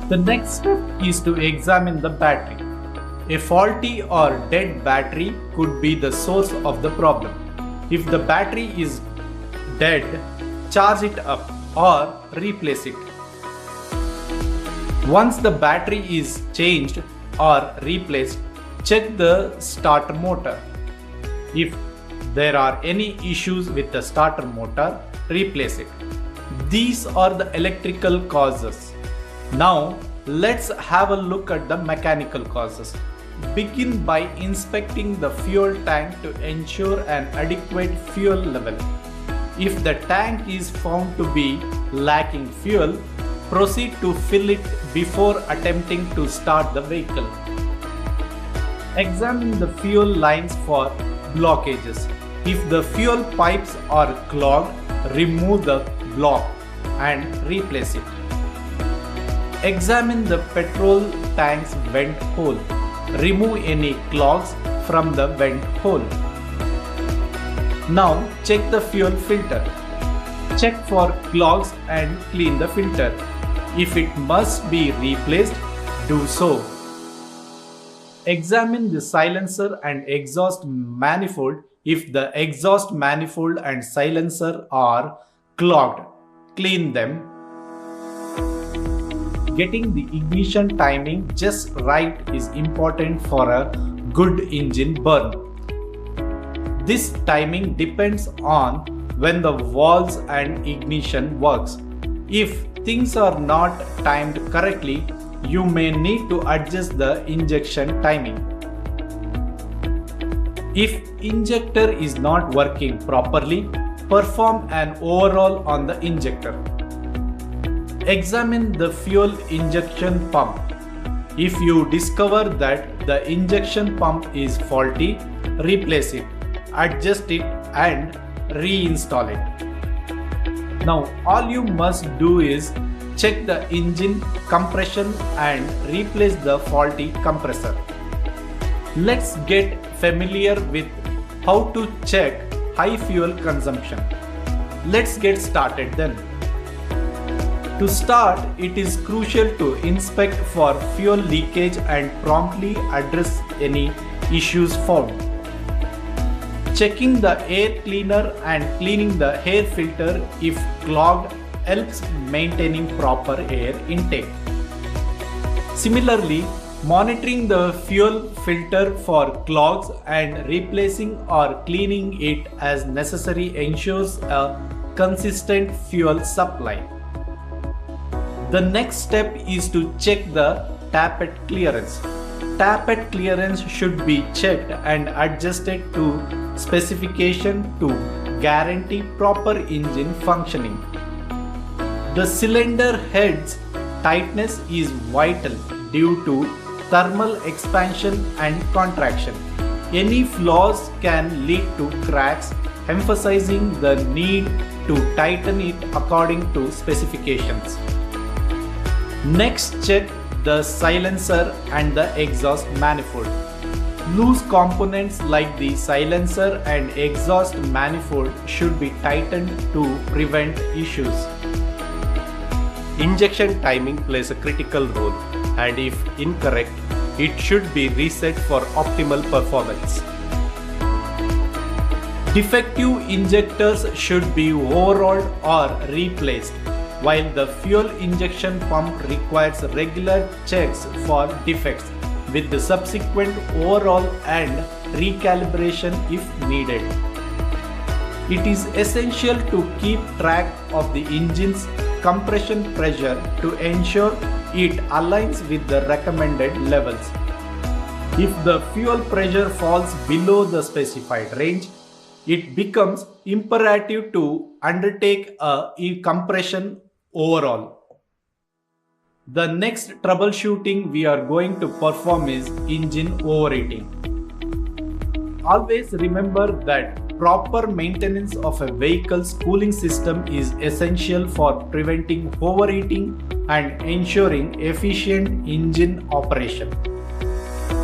The next step is to examine the battery. A faulty or dead battery could be the source of the problem. If the battery is dead, charge it up or replace it. Once the battery is changed or replaced, check the starter motor. If there are any issues with the starter motor, replace it. These are the electrical causes. Now let's have a look at the mechanical causes. Begin by inspecting the fuel tank to ensure an adequate fuel level. If the tank is found to be lacking fuel, proceed to fill it before attempting to start the vehicle. Examine the fuel lines for blockages. If the fuel pipes are clogged, remove the block and replace it. Examine the petrol tank's vent hole. Remove any clogs from the vent hole. Now check the fuel filter. Check for clogs and clean the filter. If it must be replaced, do so. Examine the silencer and exhaust manifold. If the exhaust manifold and silencer are clogged, clean them. Getting the ignition timing just right is important for a good engine burn. This timing depends on when the valves and ignition works. If things are not timed correctly, you may need to adjust the injection timing. If injector is not working properly, perform an overhaul on the injector. Examine the fuel injection pump. If you discover that the injection pump is faulty, replace it, adjust it and reinstall it. Now all you must do is check the engine compression and replace the faulty compressor. Let's get familiar with how to check high fuel consumption. Let's get started then. To start, it is crucial to inspect for fuel leakage and promptly address any issues found. Checking the air cleaner and cleaning the air filter if clogged helps maintaining proper air intake. Similarly, monitoring the fuel filter for clogs and replacing or cleaning it as necessary ensures a consistent fuel supply. The next step is to check the tappet clearance. Tappet clearance should be checked and adjusted to specification to guarantee proper engine functioning. The cylinder head's tightness is vital due to thermal expansion and contraction. Any flaws can lead to cracks, emphasizing the need to tighten it according to specifications. Next, check the silencer and the exhaust manifold. Loose components like the silencer and exhaust manifold should be tightened to prevent issues. Injection timing plays a critical role, and if incorrect, it should be reset for optimal performance. Defective injectors should be overhauled or replaced, while the fuel injection pump requires regular checks for defects with the subsequent overhaul and recalibration if needed. It is essential to keep track of the engine's compression pressure to ensure it aligns with the recommended levels. If the fuel pressure falls below the specified range, it becomes imperative to undertake a compression overhaul. The next troubleshooting we are going to perform is engine overheating. Always remember that proper maintenance of a vehicle's cooling system is essential for preventing overheating and ensuring efficient engine operation.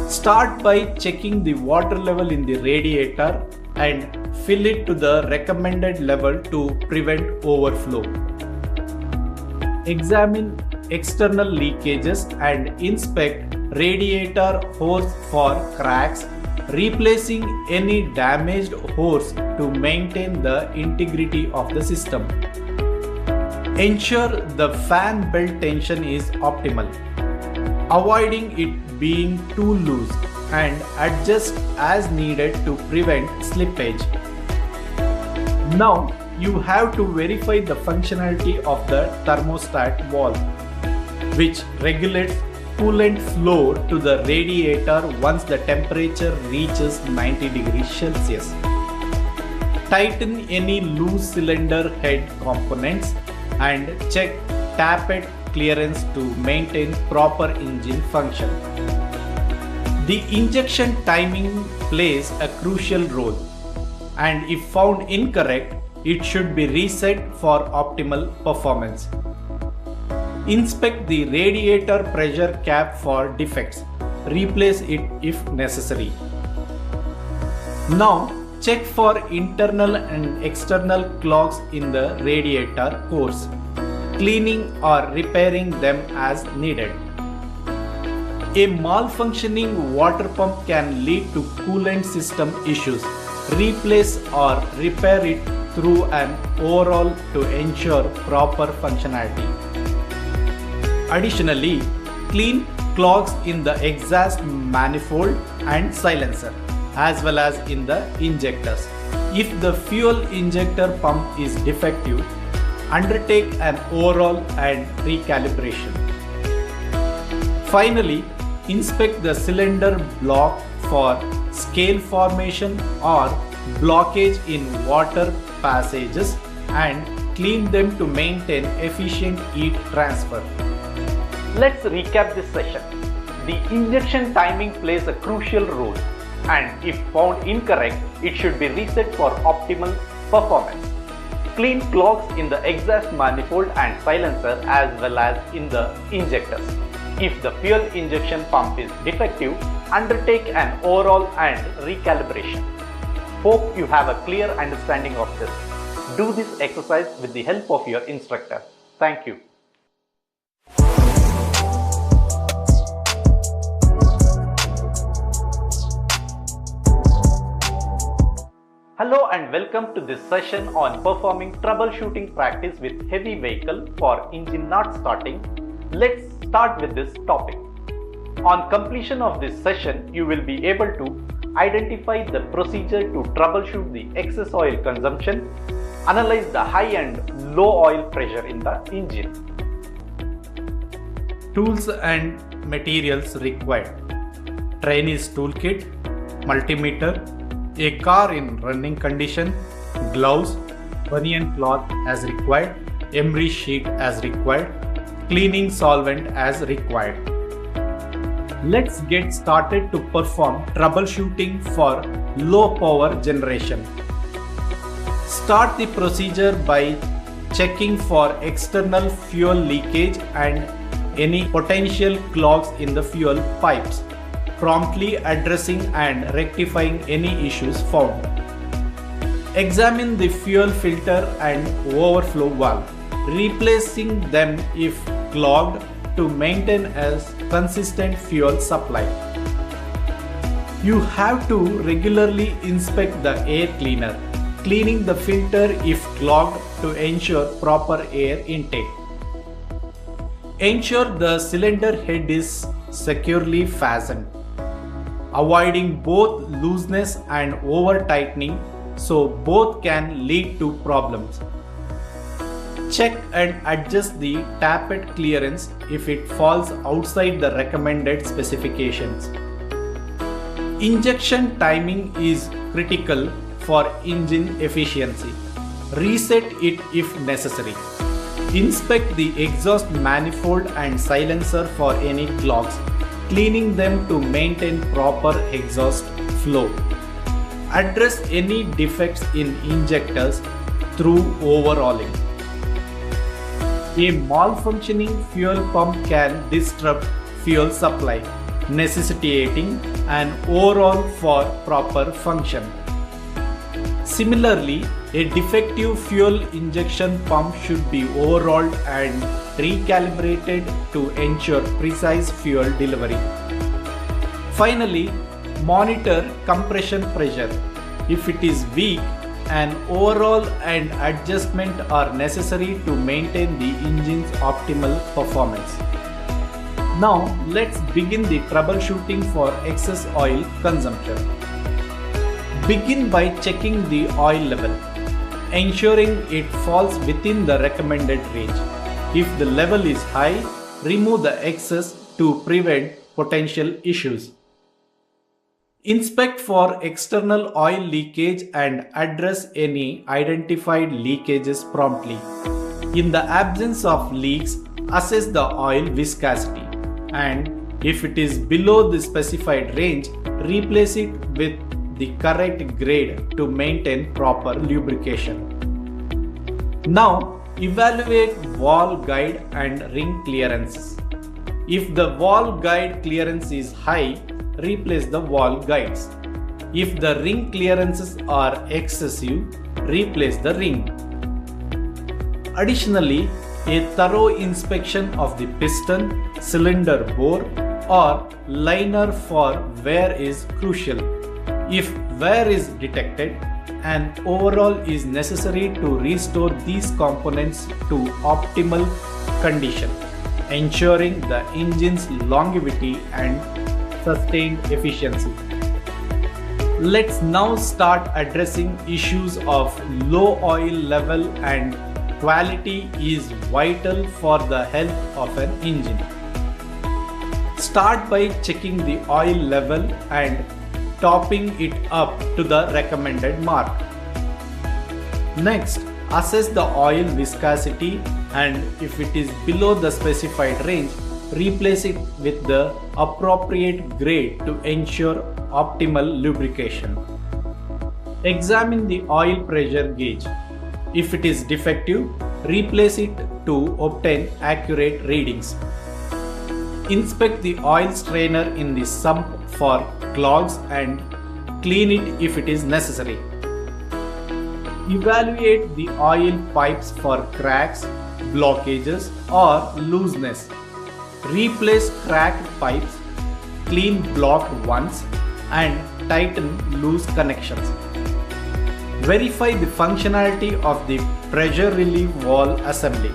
Start by checking the water level in the radiator and fill it to the recommended level to prevent overflow. Examine external leakages and inspect radiator hose for cracks, replacing any damaged hose to maintain the integrity of the system. Ensure the fan belt tension is optimal, avoiding it being too loose, and adjust as needed to prevent slippage. Now, you have to verify the functionality of the thermostat valve, which regulates coolant flow to the radiator once the temperature reaches 90 degrees Celsius. Tighten any loose cylinder head components and check tappet clearance to maintain proper engine function. The injection timing plays a crucial role, and if found incorrect, it should be reset for optimal performance. Inspect the radiator pressure cap for defects. Replace it if necessary. Now, check for internal and external clogs in the radiator cores, cleaning or repairing them as needed. A malfunctioning water pump can lead to coolant system issues. Replace or repair it through an overhaul to ensure proper functionality. Additionally, clean clogs in the exhaust manifold and silencer, as well as in the injectors. If the fuel injector pump is defective, undertake an overhaul and recalibration. Finally, inspect the cylinder block for scale formation or blockage in water passages and clean them to maintain efficient heat transfer. Let's recap this session. The injection timing plays a crucial role, and if found incorrect, it should be reset for optimal performance. Clean clogs in the exhaust manifold and silencer as well as in the injectors. If the fuel injection pump is defective, undertake an overhaul and recalibration. Hope you have a clear understanding of this. Do this exercise with the help of your instructor. Thank you. Hello and welcome to this session on performing troubleshooting practice with heavy vehicle for engine not starting. Let's start with this topic. On completion of this session, you will be able to identify the procedure to troubleshoot the excess oil consumption, analyze the high and low oil pressure in the engine. Tools and materials required: trainee's toolkit, multimeter, a car in running condition, gloves, bunion cloth as required, emery sheet as required, cleaning solvent as required. Let's get started to perform troubleshooting for low power generation. Start the procedure by checking for external fuel leakage and any potential clogs in the fuel pipes, promptly addressing and rectifying any issues found. Examine the fuel filter and overflow valve, replacing them if clogged to maintain a consistent fuel supply. You have to regularly inspect the air cleaner, cleaning the filter if clogged to ensure proper air intake. Ensure the cylinder head is securely fastened, avoiding both looseness and over tightening so both can lead to problems. Check and adjust the tappet clearance if it falls outside the recommended specifications. Injection timing is critical for engine efficiency. Reset it if necessary. Inspect the exhaust manifold and silencer for any clogs, cleaning them to maintain proper exhaust flow. Address any defects in injectors through overhauling. A malfunctioning fuel pump can disrupt fuel supply, necessitating an overhaul for proper function. Similarly, a defective fuel injection pump should be overhauled and recalibrated to ensure precise fuel delivery. Finally, monitor compression pressure. If it is weak, an overhaul and adjustment are necessary to maintain the engine's optimal performance. Now, let's begin the troubleshooting for excess oil consumption. Begin by checking the oil level, ensuring it falls within the recommended range. If the level is high, remove the excess to prevent potential issues. Inspect for external oil leakage and address any identified leakages promptly. In the absence of leaks, assess the oil viscosity, and if it is below the specified range, replace it with the correct grade to maintain proper lubrication. Now, evaluate valve guide and ring clearances. If the valve guide clearance is high, replace the valve guides. If the ring clearances are excessive, replace the ring. Additionally, a thorough inspection of the piston, cylinder bore, or liner for wear is crucial. If wear is detected, an overhaul is necessary to restore these components to optimal condition, ensuring the engine's longevity and sustained efficiency. Let's now start addressing issues of low oil level, and quality is vital for the health of an engine. Start by checking the oil level and topping it up to the recommended mark. Next, assess the oil viscosity, and if it is below the specified range, replace it with the appropriate grade to ensure optimal lubrication. Examine the oil pressure gauge. If it is defective, replace it to obtain accurate readings. Inspect the oil strainer in the sump for clogs and clean it if it is necessary. Evaluate the oil pipes for cracks, blockages, or looseness. Replace cracked pipes, clean blocked ones, and tighten loose connections. Verify the functionality of the pressure relief valve assembly.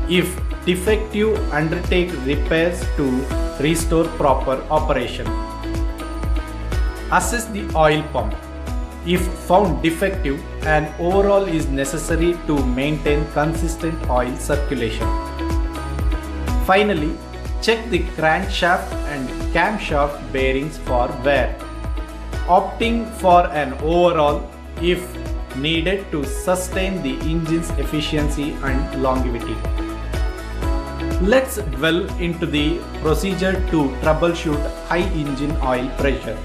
If defective, undertake repairs to restore proper operation. Assess the oil pump. If found defective, an overhaul is necessary to maintain consistent oil circulation. Finally, check the crankshaft and camshaft bearings for wear, opting for an overhaul if needed to sustain the engine's efficiency and longevity. Let's delve into the procedure to troubleshoot high engine oil pressure.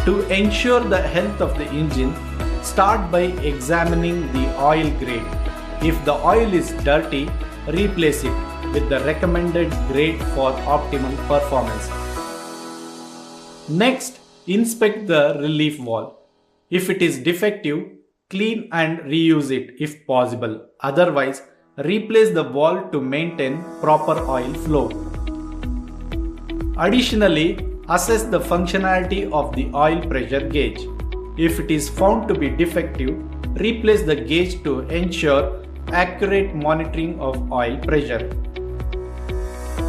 To ensure the health of the engine, start by examining the oil grade. If the oil is dirty, replace it with the recommended grade for optimal performance. Next, inspect the relief valve. If it is defective, clean and reuse it if possible. Otherwise, replace the valve to maintain proper oil flow. Additionally, assess the functionality of the oil pressure gauge. If it is found to be defective, replace the gauge to ensure accurate monitoring of oil pressure.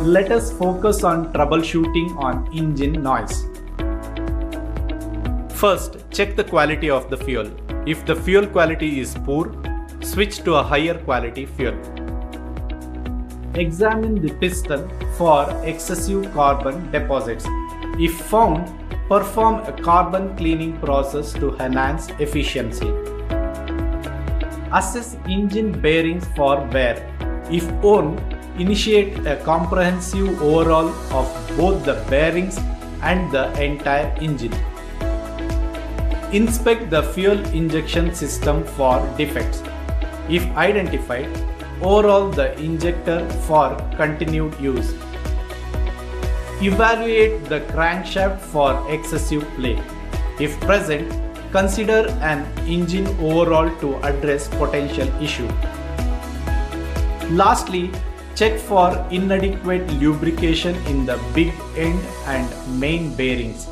Let us focus on troubleshooting on engine noise. First, check the quality of the fuel. If the fuel quality is poor, switch to a higher quality fuel. Examine the piston for excessive carbon deposits. If found, perform a carbon cleaning process to enhance efficiency. Assess engine bearings for wear. If owned, initiate a comprehensive overhaul of both the bearings and the entire engine. Inspect the fuel injection system for defects. If identified, overhaul the injector for continued use. Evaluate the crankshaft for excessive play. If present, consider an engine overhaul to address potential issue. Lastly, check for inadequate lubrication in the big end and main bearings.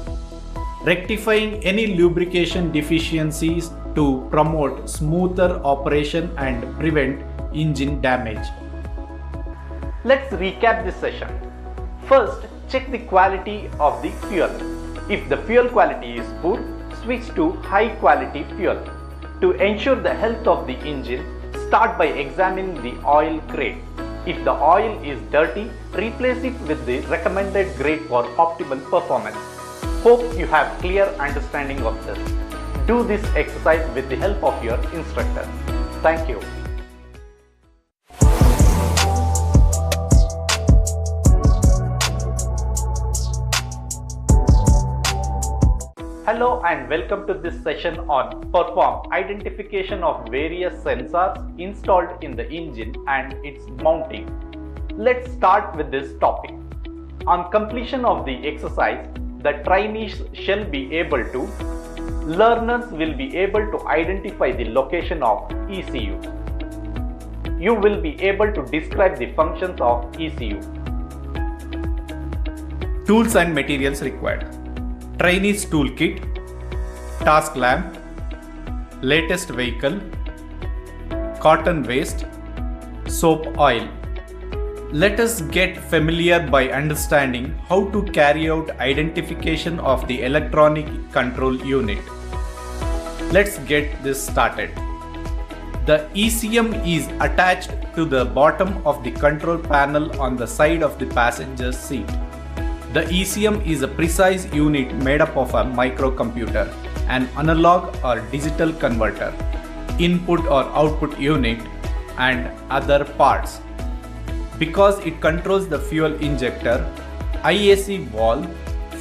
Rectifying any lubrication deficiencies to promote smoother operation and prevent engine damage. Let's recap this session. First, check the quality of the fuel. If the fuel quality is poor, switch to high quality fuel. To ensure the health of the engine, start by examining the oil grade. If the oil is dirty, replace it with the recommended grade for optimal performance. Hope you have clear understanding of this. Do this exercise with the help of your instructor. Thank you. Hello and welcome to this session on perform identification of various sensors installed in the engine and its mounting. Let's start with this topic. On completion of the exercise, the trainees shall be able to, learners will be able to identify the location of ECU. You will be able to describe the functions of ECU. Tools and materials required. Trainees toolkit, task lamp, latest vehicle, cotton waste, soap oil. Let us get familiar by understanding how to carry out identification of the electronic control unit. Let's get this started. The ECM is attached to the bottom of the control panel on the side of the passenger's seat. The ECM is a precise unit made up of a microcomputer, an analog or digital converter, input or output unit, and other parts. Because it controls the fuel injector, IAC valve,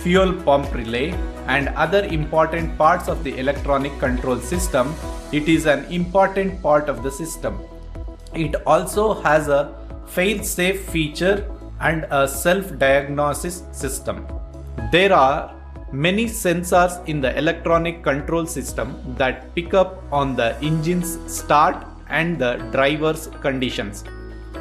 fuel pump relay, and other important parts of the electronic control system, it is an important part of the system. It also has a fail-safe feature and a self-diagnosis system. There are many sensors in the electronic control system that pick up on the engine's start and the driver's conditions.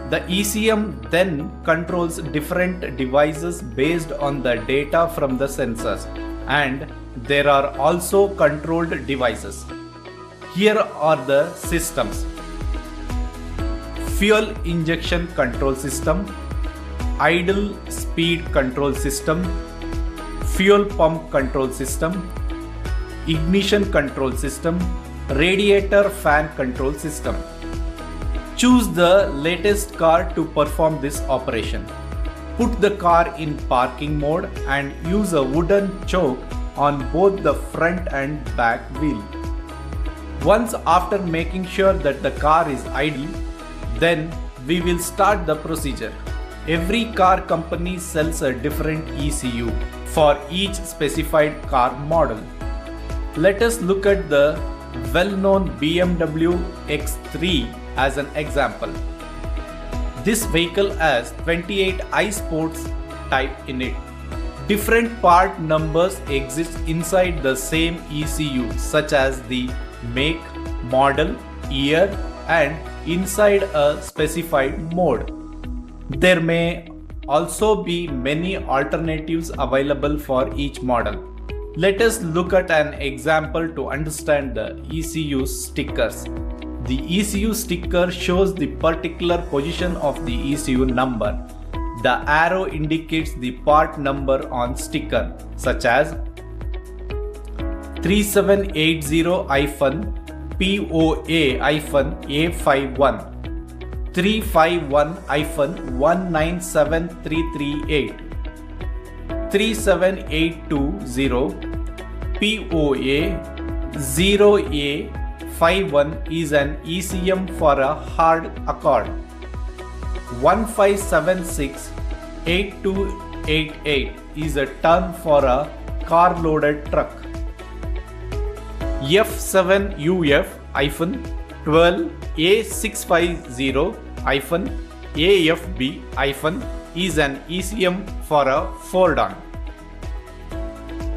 The ECM then controls different devices based on the data from the sensors, and there are also controlled devices. Here are the systems: fuel injection control system, idle speed control system, fuel pump control system, ignition control system, radiator fan control system. Choose the latest car to perform this operation. Put the car in parking mode and use a wooden choke on both the front and back wheel. Once after making sure that the car is idle, then we will start the procedure. Every car company sells a different ECU for each specified car model. Let us look at the well-known BMW X3 as an example. This vehicle has 28 iSports type in it. Different part numbers exist inside the same ECU, such as the make, model, year, and inside a specified mode. There may also be many alternatives available for each model. Let us look at an example to understand the ECU stickers. The ECU sticker shows the particular position of the ECU number. The arrow indicates the part number on sticker, such as 3780-POA-A51, 351-197338, 3782-POA-0A51 is an ECM for a hard accord. 1576-8288 is a term for a car loaded truck. F7UF-12A650-AFB- is an ECM for a four-don.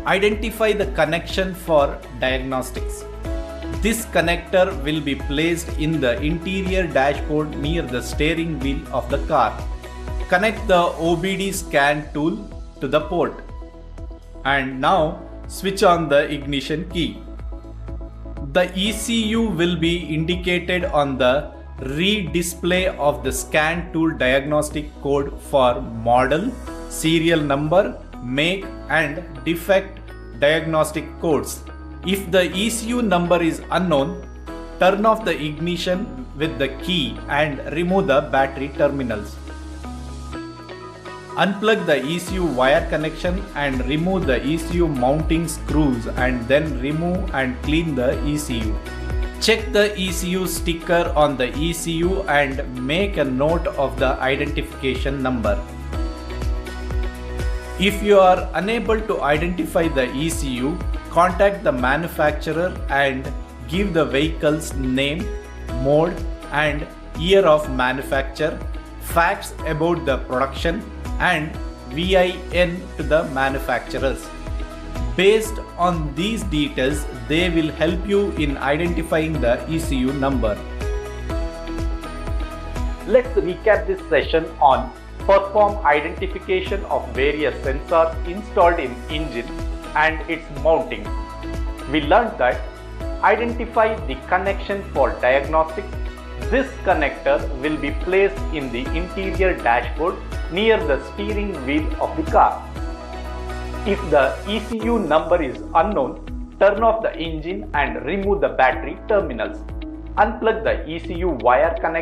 Identify the connection for diagnostics. This connector will be placed in the interior dashboard near the steering wheel of the car. Connect the OBD scan tool to the port. And now switch on the ignition key. The ECU will be indicated on the re-display of the scan tool diagnostic code for model, serial number, make, and defect diagnostic codes. If the ECU number is unknown, turn off the ignition with the key and remove the battery terminals. Unplug the ECU wire connection and remove the ECU mounting screws, and then remove and clean the ECU. Check the ECU sticker on the ECU and make a note of the identification number. If you are unable to identify the ECU, contact the manufacturer and give the vehicle's name, mode, and year of manufacture, facts about the production, and VIN to the manufacturers. Based on these details, they will help you in identifying the ECU number. Let's recap this session on perform identification of various sensors installed in engine and its mounting. We learned that identify the connection for diagnostics. This connector will be placed in the interior dashboard near the steering wheel of the car. If the ECU number is unknown, turn off the engine and remove the battery terminals. Unplug the ECU wire connection